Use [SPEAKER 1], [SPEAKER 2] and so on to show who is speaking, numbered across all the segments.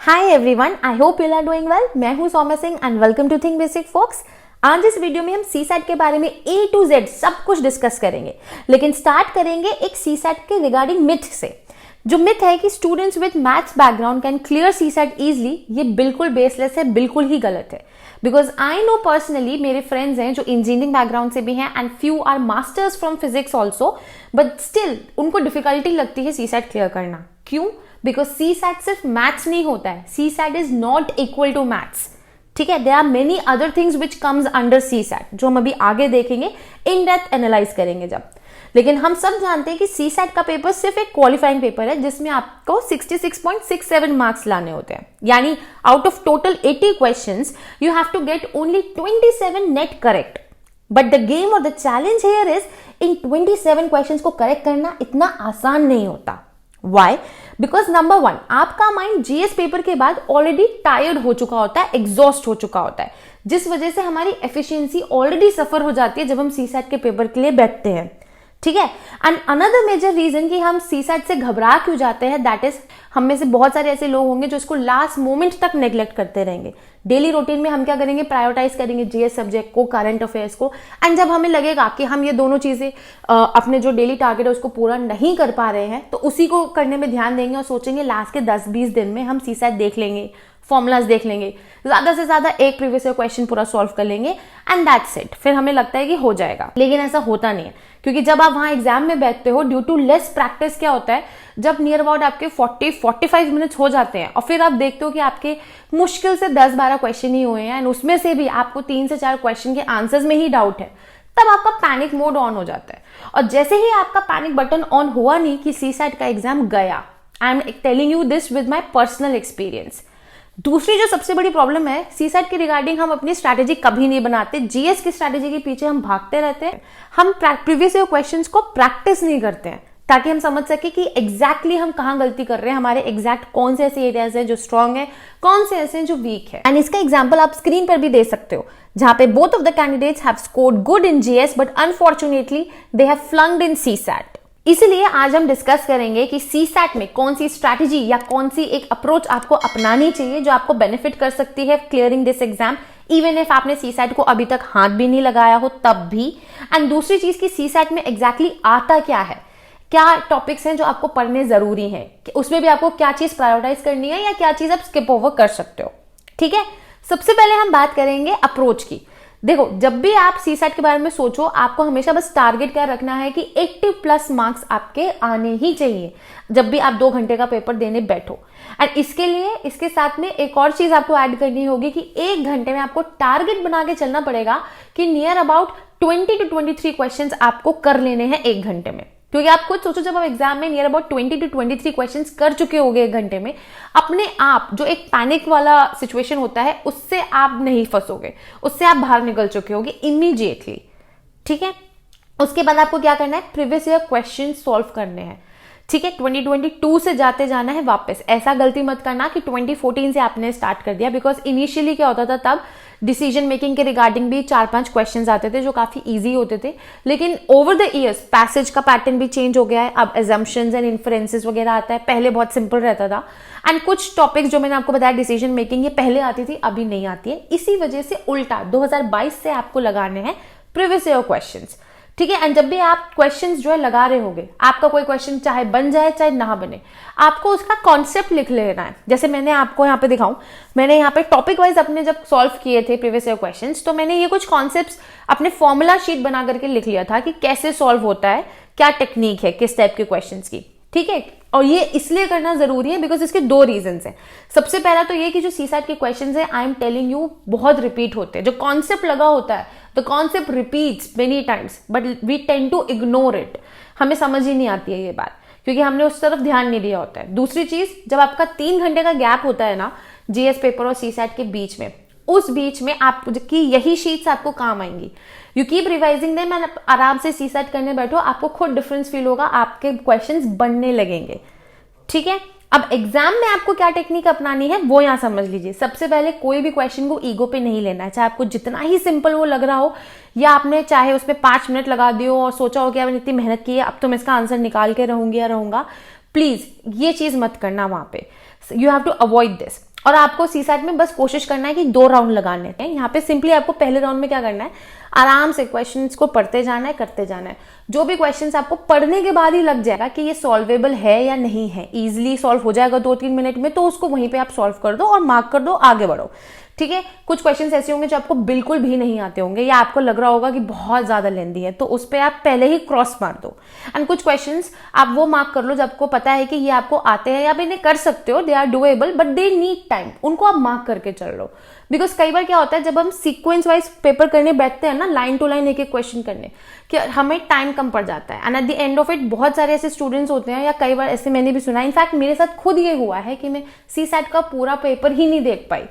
[SPEAKER 1] Hi everyone, I hope you are doing well. मैं हूं Saumya Singh and welcome to think basic fox. आज इस video में हम सीसैट के बारे में A to Z सब कुछ डिस्कस करेंगे, लेकिन स्टार्ट करेंगे एक सीसैट के रिगार्डिंग मिथ से। जो मिथ है कि students with maths background can clear CSAT easily, ये बिल्कुल बेसलेस है, बिल्कुल ही गलत है। बिकॉज आई नो पर्सनली मेरे फ्रेंड्स हैं जो इंजीनियरिंग बैकग्राउंड से भी हैं and few are masters from physics also, but still उनको डिफिकल्टी लगती है सीसैट क्लियर करना। क्यों? बिकॉज सीसैट सिर्फ मैथ्स नहीं होता है, CSAT is not equal to maths. ठीक है, there are many other things which comes under CSAT, जो हम अभी आगे देखेंगे, इन डेप्थ एनालाइज करेंगे जब। लेकिन हम सब जानते हैं कि सीसैट का पेपर सिर्फ एक क्वालिफाइंग पेपर है जिसमें आपको 66.67 मार्क्स लाने होते हैं। यानी out of total 80 questions you have to get only 27 net correct. But the game और the challenge here is in 27 questions को करेक्ट करना इतना आसान नहीं होता। Why? Because number 1, आपका माइंड जीएस पेपर के बाद ऑलरेडी टायर्ड हो चुका होता है, एग्जॉस्ट हो चुका होता है, जिस वजह से हमारी एफिशिएंसी ऑलरेडी सफर हो जाती है जब हम सीसैट के पेपर के लिए बैठते हैं। ठीक है, एंड अनदर मेजर रीजन कि हम सीसैट से घबरा क्यों जाते हैं, दैट इज हम में से बहुत सारे ऐसे लोग होंगे जो इसको लास्ट मोमेंट तक नेग्लेक्ट करते रहेंगे। डेली रूटीन में हम क्या करेंगे, प्रायोरिटाइज करेंगे जीएस सब्जेक्ट को, करंट अफेयर्स को, एंड जब हमें लगेगा कि हम ये दोनों चीजें अपने जो डेली टारगेट है उसको पूरा नहीं कर पा रहे हैं, तो उसी को करने में ध्यान देंगे और सोचेंगे लास्ट के 10-20 दिन में हम सीसैट देख लेंगे, फॉर्मुलाज देख लेंगे, ज्यादा से ज्यादा एक प्रीवियस ईयर क्वेश्चन पूरा सॉल्व कर लेंगे एंड दैट्स इट। फिर हमें लगता है कि हो जाएगा, लेकिन ऐसा होता नहीं है। क्योंकि जब आप वहां एग्जाम में बैठते हो, ड्यू टू लेस प्रैक्टिस क्या होता है, जब नियर अबाउट आपके 40-45 मिनट्स हो जाते हैं और फिर आप देखते हो कि आपके मुश्किल से 10-12 क्वेश्चन ही हुए हैं एंड उसमें से भी आपको 3 से 4 क्वेश्चन के आंसर्स में ही डाउट है, तब आपका पैनिक मोड ऑन हो जाता है। और जैसे ही आपका पैनिक बटन ऑन हुआ नहीं कि सीसैट का एग्जाम गया, आई am telling you this with my personal experience. दूसरी जो सबसे बड़ी प्रॉब्लम है, सीसैट के रिगार्डिंग हम अपनी स्ट्रैटेजी कभी नहीं बनाते, जीएस की स्ट्रैटेजी के पीछे हम भागते रहते हैं। हम प्रीवियस ईयर क्वेश्चंस को प्रैक्टिस नहीं करते हैं ताकि हम समझ सके कि एग्जैक्टली हम कहां गलती कर रहे हैं, हमारे एग्जैक्ट कौन से ऐसे एरियाज है जो स्ट्रांग है, कौन से ऐसे हैं जो वीक है। एंड इसका एग्जांपल आप स्क्रीन पर भी दे सकते हो, जहां पे both of the candidates have scored good in GS but unfortunately they have flunked in CSAT. इसलिए आज हम डिस्कस करेंगे कि सीसैट में कौन सी स्ट्रैटेजी या कौन सी एक अप्रोच आपको अपनानी चाहिए जो आपको बेनिफिट कर सकती है clearing this exam, even if आपने सीसैट को अभी तक हाथ भी नहीं लगाया हो तब भी। एंड दूसरी चीज कि सीसैट में एग्जैक्टली आता क्या है, क्या टॉपिक्स हैं जो आपको पढ़ने जरूरी हैं, उसमें भी आपको क्या चीज प्रायोरिटाइज करनी है या क्या चीज आप स्किप ओवर कर सकते हो। ठीक है, सबसे पहले हम बात करेंगे अप्रोच की। देखो, जब भी आप सीसैट के बारे में सोचो, आपको हमेशा बस टारगेट क्या रखना है कि 80+ मार्क्स आपके आने ही चाहिए जब भी आप 2 घंटे का पेपर देने बैठो। एंड इसके लिए इसके साथ में एक और चीज आपको ऐड करनी होगी कि 1 घंटे में आपको टारगेट बना के चलना पड़ेगा कि नियर अबाउट 20 to 23 क्वेश्चंस आपको कर लेने हैं 1 घंटे में। क्योंकि आप खुद सोचो, जब आप एग्जाम में नियर अबाउट 20 to 23 क्वेश्चंस कर चुके होंगे 1 घंटे में, अपने आप जो एक पैनिक वाला सिचुएशन होता है उससे आप नहीं फंसोगे, उससे आप बाहर निकल चुके होगे इमीडिएटली। ठीक है, उसके बाद आपको क्या करना है, प्रीवियस ईयर क्वेश्चन सॉल्व करने हैं। ठीक है, 2022 से जाते जाना है वापस। ऐसा गलती मत करना कि 2014 से आपने स्टार्ट कर दिया, बिकॉज इनिशियली क्या होता था, तब डिसीजन मेकिंग के रिगार्डिंग भी 4-5 क्वेश्चंस आते थे जो काफी इजी होते थे, लेकिन ओवर द ईयर्स पैसेज का पैटर्न भी चेंज हो गया है। अब assumptions एंड इन्फ्रेंसेस वगैरह आता है, पहले बहुत सिंपल रहता था। एंड कुछ टॉपिक्स जो मैंने आपको बताया डिसीजन मेकिंग, ये पहले आती थी, अभी नहीं आती है। इसी वजह से उल्टा 2022 से आपको लगाने हैं प्रीवियस ईयर क्वेश्चंस। ठीक है, एंड जब भी आप क्वेश्चंस जो है लगा रहे होंगे, आपका कोई क्वेश्चन चाहे बन जाए चाहे ना बने, आपको उसका कॉन्सेप्ट लिख लेना है। जैसे मैंने आपको यहाँ पे दिखाऊं, मैंने यहाँ पे टॉपिक वाइज अपने जब सॉल्व किए थे प्रीवियस ईयर क्वेश्चंस, तो मैंने ये कुछ कॉन्सेप्ट्स अपने फॉर्मूला शीट बना करके लिख लिया था कि कैसे सॉल्व होता है, क्या टेक्निक है किस टाइप के क्वेश्चन की। ठीक है, और ये इसलिए करना जरूरी है बिकॉज इसके 2 रीजंस हैं। सबसे पहला तो ये कि जो सीसैट के क्वेश्चंस हैं, आई एम टेलिंग यू, बहुत रिपीट होते हैं। जो कॉन्सेप्ट लगा होता है, the concept repeats many times but we tend to ignore it. हमें समझ ही नहीं आती है ये बात, क्योंकि हमने उस तरफ ध्यान नहीं दिया होता है। दूसरी चीज, जब आपका 3 घंटे का गैप होता है ना जीएस पेपर और सीसैट के बीच में, उस बीच में आपकी यही शीट्स आपको काम आएंगी। You keep revising them and आराम से सीसैट करने बैठो, आपको खुद डिफरेंस फील होगा, आपके क्वेश्चंस बनने लगेंगे। ठीक है, अब एग्जाम में आपको क्या टेक्निक अपनानी है वो यहां समझ लीजिए। सबसे पहले कोई भी क्वेश्चन को ईगो पे नहीं लेना है, चाहे आपको जितना ही सिंपल वो लग रहा हो, या आपने चाहे उसमें 5 मिनट लगा दियो और सोचा हो कि आपने इतनी मेहनत की है, अब तो मैं इसका आंसर निकाल के रहूंगी या रहूंगा। प्लीज ये चीज मत करना वहां पे, you have to avoid this. और आपको सीसैट में बस कोशिश करना है कि 2 राउंड लगाने हैं। यहाँ पे सिंपली आपको पहले राउंड में क्या करना है, आराम से क्वेश्चंस को पढ़ते जाना है, करते जाना है। जो भी क्वेश्चंस आपको पढ़ने के बाद ही लग जाएगा कि ये सॉल्वेबल है या नहीं है, इजिली सॉल्व हो जाएगा 2-3 मिनट में, तो उसको वहीं पे आप सॉल्व कर दो और मार्क कर दो, आगे बढ़ो। ठीक है। कुछ क्वेश्चंस ऐसे होंगे जो आपको बिल्कुल भी नहीं आते होंगे या आपको लग रहा होगा कि बहुत ज्यादा लेंदी है, तो उस पर आप पहले ही क्रॉस मार दो। एंड कुछ क्वेश्चंस आप वो मार्क कर लो जब आपको पता है कि ये आपको आते हैं या आप इन्हें कर सकते हो, they are doable but they need time, उनको आप मार्क करके चल लो। बिकॉज कई बार क्या होता है, जब हम सीक्वेंस वाइज पेपर करने बैठते हैं ना, लाइन टू लाइन एक एक क्वेश्चन करने, कि हमें टाइम कम पड़ जाता है। And at the end of it बहुत सारे ऐसे स्टूडेंट्स होते हैं, या कई बार ऐसे मैंने भी सुना, इनफैक्ट मेरे साथ खुद ये हुआ है कि मैं सीसैट का पूरा पेपर ही नहीं देख पाई।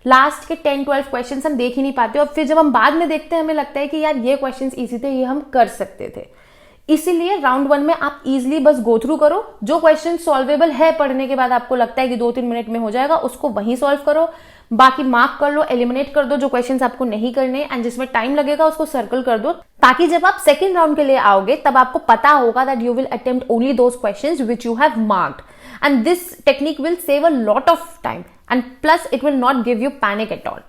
[SPEAKER 1] लास्ट के 10-12 क्वेश्चंस हम देख ही नहीं पाते, और फिर जब हम बाद में देखते हैं हमें लगता है कि यार ये क्वेश्चंस इजी थे, ये हम कर सकते थे। इसीलिए राउंड 1 में आप इजिली बस गो थ्रू करो, जो क्वेश्चन सॉल्वेबल है पढ़ने के बाद आपको लगता है कि 2-3 मिनट में हो जाएगा, उसको वहीं सॉल्व करो, बाकी मार्क कर लो, एलिमिनेट कर दो जो क्वेश्चंस आपको नहीं करने, एंड जिसमें टाइम लगेगा उसको सर्कल कर दो, ताकि जब आप सेकंड राउंड के लिए आओगे तब आपको पता होगा that you will attempt only those questions which you have marked, and this technique will save a lot of time and plus it will not give you panic at all.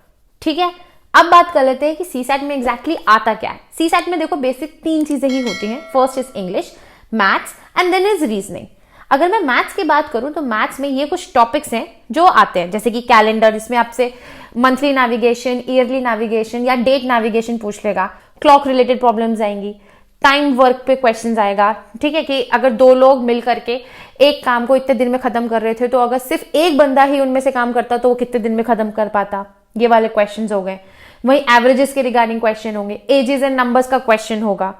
[SPEAKER 1] ठीक है। अब बात कर लेते हैं कि सीसैट में exactly आता क्या है। सीसैट में देखो बेसिक 3 चीजें ही होती हैं। First is English, maths and then is reasoning. अगर मैं मैथ्स की बात करूं तो मैथ्स में ये कुछ टॉपिक्स हैं जो आते हैं, जैसे कि कैलेंडर, इसमें आपसे मंथली नेविगेशन, ईयरली नेविगेशन या डेट नेविगेशन पूछ लेगा। क्लॉक रिलेटेड प्रॉब्लम्स आएंगी, टाइम वर्क पे क्वेश्चंस आएगा। ठीक है, कि अगर 2 लोग मिल करके एक काम को इतने दिन में खत्म कर रहे थे, तो अगर सिर्फ एक बंदा ही उनमें से काम करता तो वो कितने दिन में खत्म कर पाता, ये वाले क्वेश्चंस हो गए। वहीं एवरेजेस के रिगार्डिंग क्वेश्चन होंगे, एजेस एंड नंबर्स का क्वेश्चन होगा।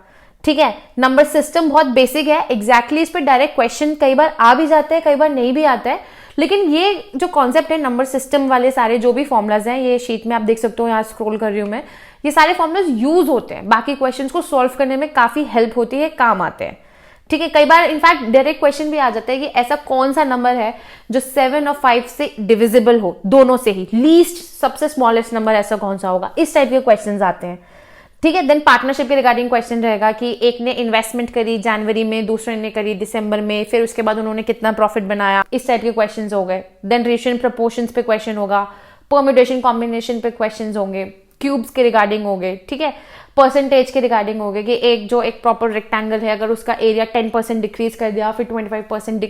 [SPEAKER 1] ठीक है। नंबर सिस्टम बहुत बेसिक है, एग्जैक्टली इस पे डायरेक्ट क्वेश्चन कई बार आ भी जाते हैं, कई बार नहीं भी आता है, लेकिन ये जो कॉन्सेप्ट है नंबर सिस्टम वाले, सारे जो भी फॉर्मुलाज हैं, ये शीट में आप देख सकते हो, यहाँ स्क्रॉल कर रही हूं मैं, ये सारे फॉर्मुलाज यूज होते हैं, बाकी क्वेश्चंस को सॉल्व करने में काफी हेल्प होती है, काम आते हैं। ठीक है। कई बार इनफैक्ट डायरेक्ट क्वेश्चन भी आ जाता है कि ऐसा कौन सा नंबर है जो 7 और 5 से डिविजिबल हो, दोनों से ही, लीस्ट सबसे स्मॉलेस्ट नंबर ऐसा कौन सा होगा, इस टाइप के क्वेश्चंस आते हैं। ठीक है। देन पार्टनरशिप के रिगार्डिंग क्वेश्चन रहेगा कि एक ने इन्वेस्टमेंट करी जनवरी में, दूसरे ने करी दिसंबर में, फिर उसके बाद उन्होंने कितना प्रॉफिट बनाया, इस टाइप के क्वेश्चंस हो गए। देन रेशियो प्रपोर्शंस पे क्वेश्चन होगा, परम्यूटेशन कॉम्बिनेशन पे क्वेश्चंस होंगे, क्यूब्स के रिगार्डिंग हो गए। ठीक है। परसेंटेज के रिगार्डिंग हो गए कि एक प्रॉपर रेक्टेंगल है, अगर उसका एरिया 10% डिक्रीज कर दिया, फिर 25%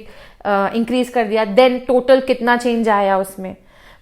[SPEAKER 1] इंक्रीज कर दिया, देन टोटल कितना चेंज आया उसमें।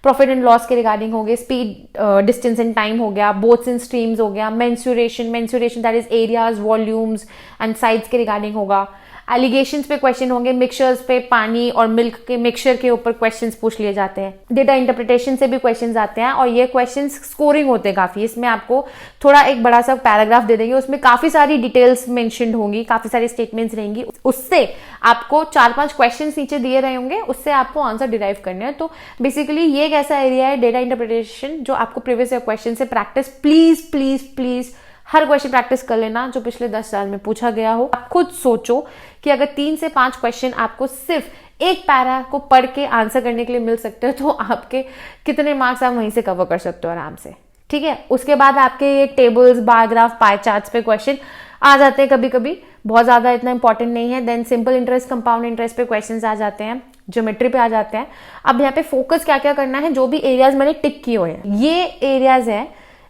[SPEAKER 1] प्रॉफिट एंड लॉस के रिगार्डिंग हो गए, स्पीड, डिस्टेंस एंड टाइम हो गया, बोथ्स एंड स्ट्रीम्स हो गया, mensuration that is areas, volumes and sides के रिगार्डिंग होगा। एलिगेशंस पे क्वेश्चन होंगे, मिक्सचर्स पे, पानी और मिल्क के मिक्सचर के ऊपर क्वेश्चंस पूछ लिए जाते हैं। डेटा इंटरप्रिटेशन से भी क्वेश्चंस आते हैं, और ये क्वेश्चंस स्कोरिंग होते हैं काफी। इसमें आपको थोड़ा एक बड़ा सा पैराग्राफ दे देंगे, उसमें काफी सारी डिटेल्स मेंशन्ड होंगी, काफी सारी स्टेटमेंट्स रहेंगी, उससे आपको 4-5 क्वेश्चंस नीचे दिए रहे होंगे, उससे आपको आंसर डिराइव करने हैं। तो बेसिकली ये एक ऐसा एरिया है डेटा इंटरप्रिटेशन जो आपको प्रीवियस ईयर क्वेश्चन से practice, please please please her question practice कर लेना जो पिछले 10 साल में पूछा गया हो। आप खुद सोचो कि अगर 3 से 5 क्वेश्चन आपको सिर्फ एक पैरा को पढ़ के आंसर करने के लिए मिल सकते हो, तो आपके कितने मार्क्स आप वहीं से कवर कर सकते हो आराम से। ठीक है। उसके बाद आपके ये tables, bar graph, pie charts पे क्वेश्चन आ जाते हैं कभी कभी, बहुत ज्यादा इतना इंपॉर्टेंट नहीं है। Then simple interest, compound interest पे क्वेश्चन आ जाते हैं, ज्योमेट्री पे आ जाते हैं। अब यहाँ पे फोकस क्या क्या करना है, जो भी एरियाज मैंने टिक किए हुए हैं, ये एरियाज हैं,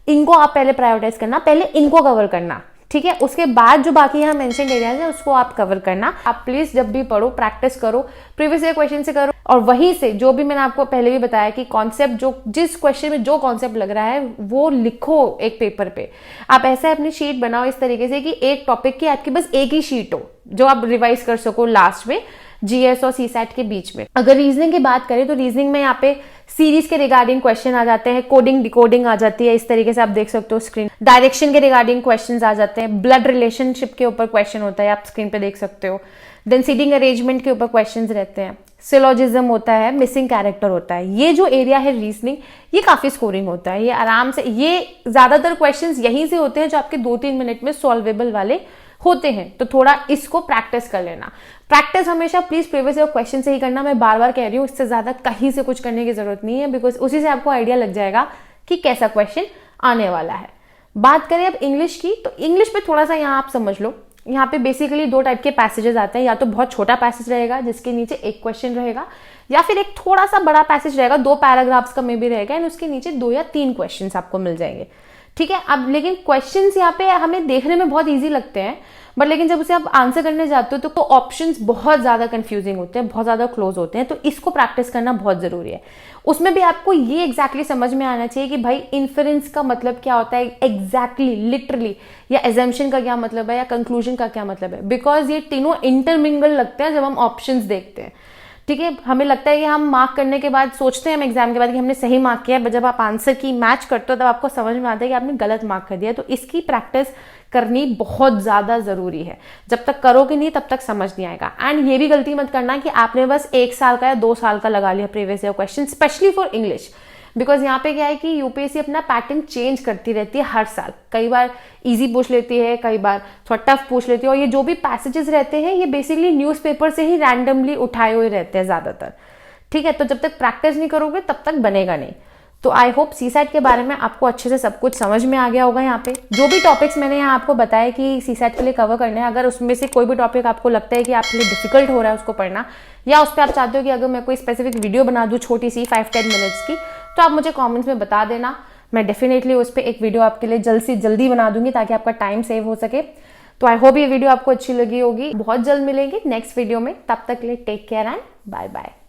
[SPEAKER 1] इनको आप पहले प्रायोरिटाइज करना, पहले इनको कवर करना। ठीक है। उसके बाद जो बाकी यहाँ मेंशन एरियाज है उसको आप कवर करना। आप प्लीज जब भी पढ़ो प्रैक्टिस करो, प्रीवियस ईयर क्वेश्चन से करो, और वहीं से जो भी मैंने आपको पहले भी बताया कि कॉन्सेप्ट, जो जिस क्वेश्चन में जो कॉन्सेप्ट लग रहा है वो लिखो एक पेपर पे। आप ऐसे अपनी शीट बनाओ इस तरीके से कि एक टॉपिक की आपकी बस एक ही शीट हो, जो आप रिवाइज कर सको लास्ट में जीएस और सीसैट के बीच में। अगर रीजनिंग की बात करें तो रीजनिंग में यहाँ पे सीरीज के रिगार्डिंग क्वेश्चन आ जाते हैं, कोडिंग डिकोडिंग आ जाती है, इस तरीके से आप देख सकते हो स्क्रीन। डायरेक्शन के रिगार्डिंग क्वेश्चंस आ जाते हैं, ब्लड रिलेशनशिप के ऊपर क्वेश्चन होता है, आप स्क्रीन पे देख सकते हो। देन सीटिंग अरेंजमेंट के ऊपर क्वेश्चंस रहते हैं, सिलोजिज्म होता है, मिसिंग कैरेक्टर होता है। ये जो एरिया है रीजनिंग, ये काफी स्कोरिंग होता है, ये आराम से, ये ज्यादातर क्वेश्चंस यहीं से होते हैं जो आपके 2-3 मिनट में सॉल्वेबल वाले होते हैं। तो थोड़ा इसको प्रैक्टिस कर लेना। प्रैक्टिस हमेशा प्लीज प्रीवियस ईयर क्वेश्चन से ही करना, मैं बार बार कह रही हूँ, इससे ज्यादा कहीं से कुछ करने की जरूरत नहीं है, बिकॉज उसी से आपको आइडिया लग जाएगा कि कैसा क्वेश्चन आने वाला है। बात करें अब इंग्लिश की, तो इंग्लिश पे थोड़ा सा यहाँ आप समझ लो। यहाँ पे बेसिकली दो टाइप के पैसेजेस आते हैं, या तो बहुत छोटा पैसेज रहेगा जिसके नीचे एक क्वेश्चन रहेगा, या फिर एक थोड़ा सा बड़ा पैसेज रहेगा, 2 पैराग्राफ्स का मे भी रहेगा, एंड उसके नीचे 2 या 3 क्वेश्चंस आपको मिल जाएंगे। ठीक है, अब लेकिन क्वेश्चंस यहाँ पे हमें देखने में बहुत इजी लगते हैं, बट लेकिन जब उसे आप आंसर करने जाते हो तो ऑप्शंस बहुत ज्यादा कंफ्यूजिंग होते हैं, बहुत ज्यादा क्लोज होते हैं, तो इसको प्रैक्टिस करना बहुत जरूरी है। उसमें भी आपको ये एग्जैक्टली समझ में आना चाहिए कि भाई इन्फरेंस का मतलब क्या होता है एग्जैक्टली लिटरली, या एजम्पशन का क्या मतलब है, या कंक्लूजन का क्या मतलब है, बिकॉज ये तीनों इंटरमिंगल लगते हैं जब हम ऑप्शंस देखते हैं। ठीक है, हमें लगता है कि हम मार्क करने के बाद सोचते हैं हम एग्जाम के बाद कि हमने सही मार्क किया है, जब आप आंसर की मैच करते हो तब आपको समझ में आता है कि आपने गलत मार्क कर दिया। तो इसकी प्रैक्टिस करनी बहुत ज्यादा जरूरी है, जब तक करोगे नहीं तब तक समझ नहीं आएगा। एंड ये भी गलती मत करना कि आपने बस 1 साल का या 2 साल का लगा लिया previous year question, specially for English, because यहाँ पे क्या है कि यूपीएससी अपना पैटर्न चेंज करती रहती है हर साल, कई बार इजी पूछ लेती है, कई बार थोड़ा टफ पूछ लेती है, और ये जो भी पैसेजेस रहते हैं ये बेसिकली न्यूज़पेपर से ही रैंडमली उठाए हुए रहते हैं ज्यादातर। ठीक है, तो जब तक प्रैक्टिस नहीं करोगे तब तक बनेगा नहीं। तो आई होप सीसैट के बारे में आपको अच्छे से सब कुछ समझ में आ गया होगा। यहाँ पे जो भी टॉपिक्स मैंने यहाँ आपको बताया कि सीसैट के लिए कवर करने हैं, अगर उसमें से कोई भी टॉपिक आपको लगता है कि आपके लिए डिफिकल्ट हो रहा है उसको पढ़ना, या उस पर आप चाहते हो कि अगर मैं कोई स्पेसिफिक वीडियो बना दूँ छोटी सी 5-10 मिनट्स की, तो आप मुझे कॉमेंट्स में बता देना। मैं डेफिनेटली उस पर एक वीडियो आपके लिए जल्द से जल्दी बना दूंगी ताकि आपका टाइम सेव हो सके। तो आई होप ये वीडियो आपको अच्छी लगी होगी। बहुत जल्द मिलेंगे नेक्स्ट वीडियो में, तब तक के लिए take care and bye bye.